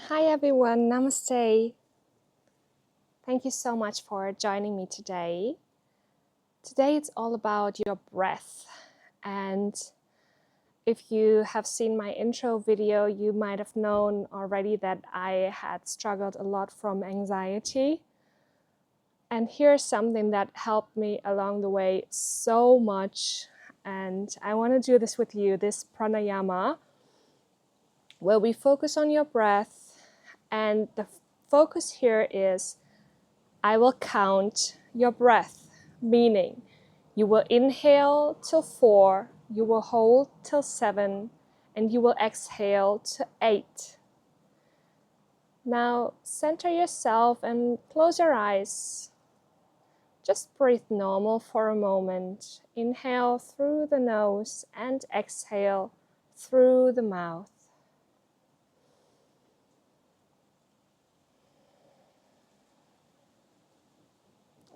Hi everyone, Namaste. Thank you so much for joining me today. Today it's all about your breath. And if you have seen my intro video, you might have known already that I had struggled a lot from anxiety. And here's something that helped me along the way so much. And I want to do this with you, this pranayama, where we focus on your breath. And the focus here is I will count your breath, meaning you will inhale till 4, you will hold till 7, and you will exhale to 8. Now center yourself and close your eyes. Just breathe normal for a moment. Inhale through the nose and exhale through the mouth.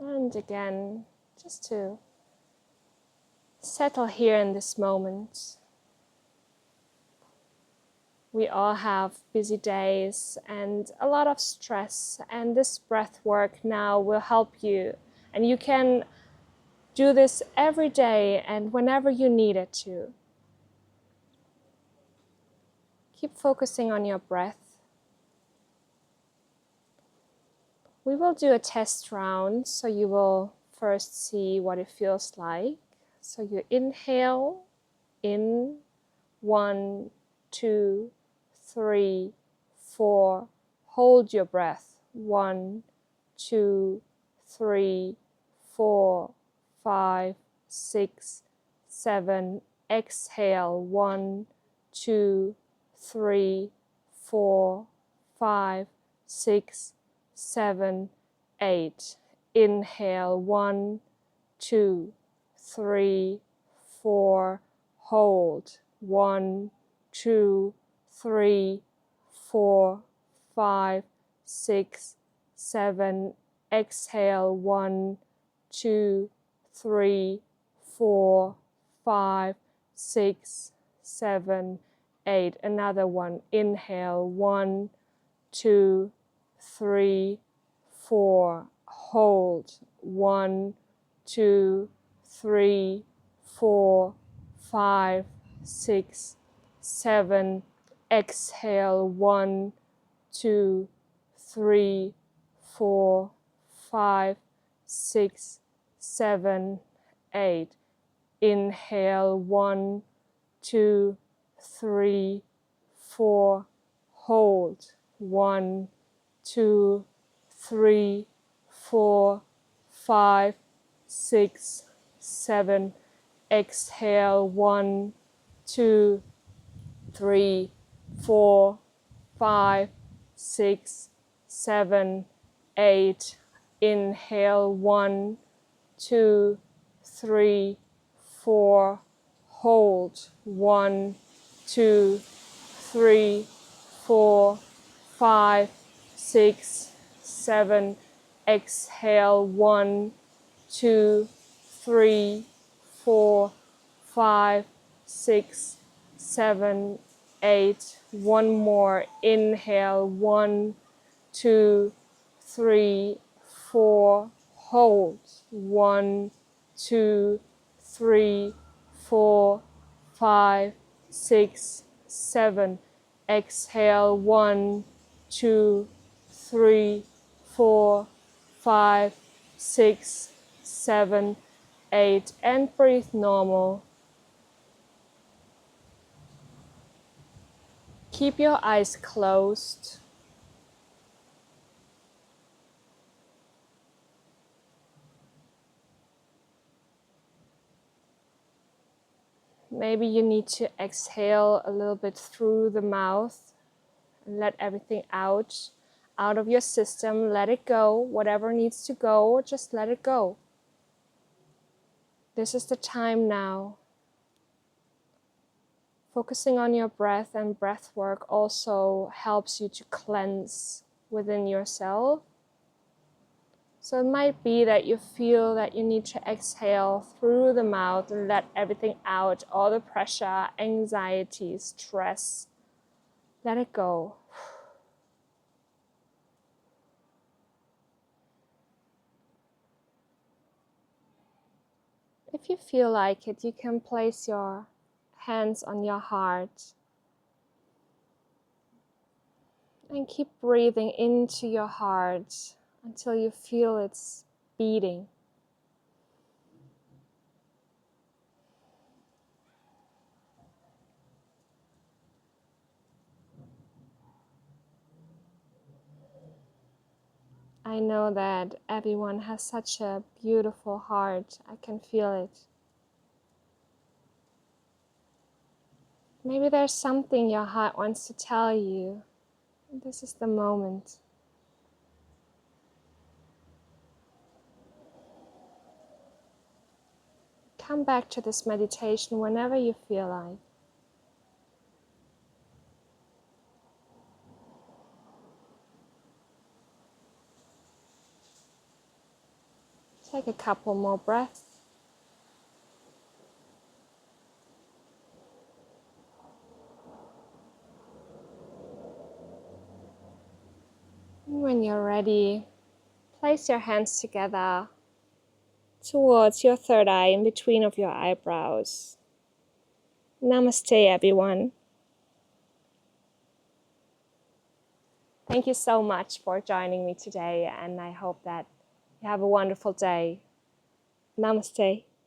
And again, just to settle here in this moment. We all have busy days and a lot of stress, and this breath work now will help you. And you can do this every day and whenever you need it to. Keep focusing on your breath. We will do a test round, so you will first see what it feels like. So you inhale in 1, 2, 3, 4. Hold your breath. 1, 2, 3, 4, 5, 6, 7. Exhale. 1, 2, 3, 4, 5, 6, 7, 8. Inhale. 1, 2, 3, 4. Hold. 1, 2, 3, 4, 5, 6, 7. Exhale. 1, 2, 3, 4, 5, 6, 7, 8. Another one. Inhale. 1, 2, 3, 4. Hold. 1, 2, 3, 4, 5, 6, 7. Exhale. 1, 2, 3, 4, 5, 6, 7, 8. Inhale. 1, 2, 3, 4. Hold. 1, 2, 3, 4, 5, 6, 7. Exhale. 1, 2, 3, 4, 5, 6, 7, 8. Inhale. 1, 2, 3, 4. Hold. 1, 2, 3, 4, 5, 6, 7. Exhale. 1, 2, 3, 4, 5, 6, 7, 8. One more. Inhale. 1, 2, 3, 4. Hold. 1, 2, 3, 4, 5, 6, 7. Exhale. 1, 2, 3, 4, 5, 6, 7, 8. And breathe normal. Keep your eyes closed. Maybe you need to exhale a little bit through the mouth and let everything out of your system. Let it go. Whatever needs to go, just let it go. This is the time now. Focusing on your breath and breath work also helps you to cleanse within yourself. So it might be that you feel that you need to exhale through the mouth and let everything out, all the pressure, anxiety, stress. Let it go. If you feel like it, you can place your hands on your heart and keep breathing into your heart until you feel it's beating. I know that everyone has such a beautiful heart. I can feel it. Maybe there's something your heart wants to tell you. This is the moment. Come back to this meditation whenever you feel like. Take a couple more breaths. When you're ready, place your hands together towards your third eye in between of your eyebrows. Namaste, everyone. Thank you so much for joining me today, and I hope that you have a wonderful day. Namaste.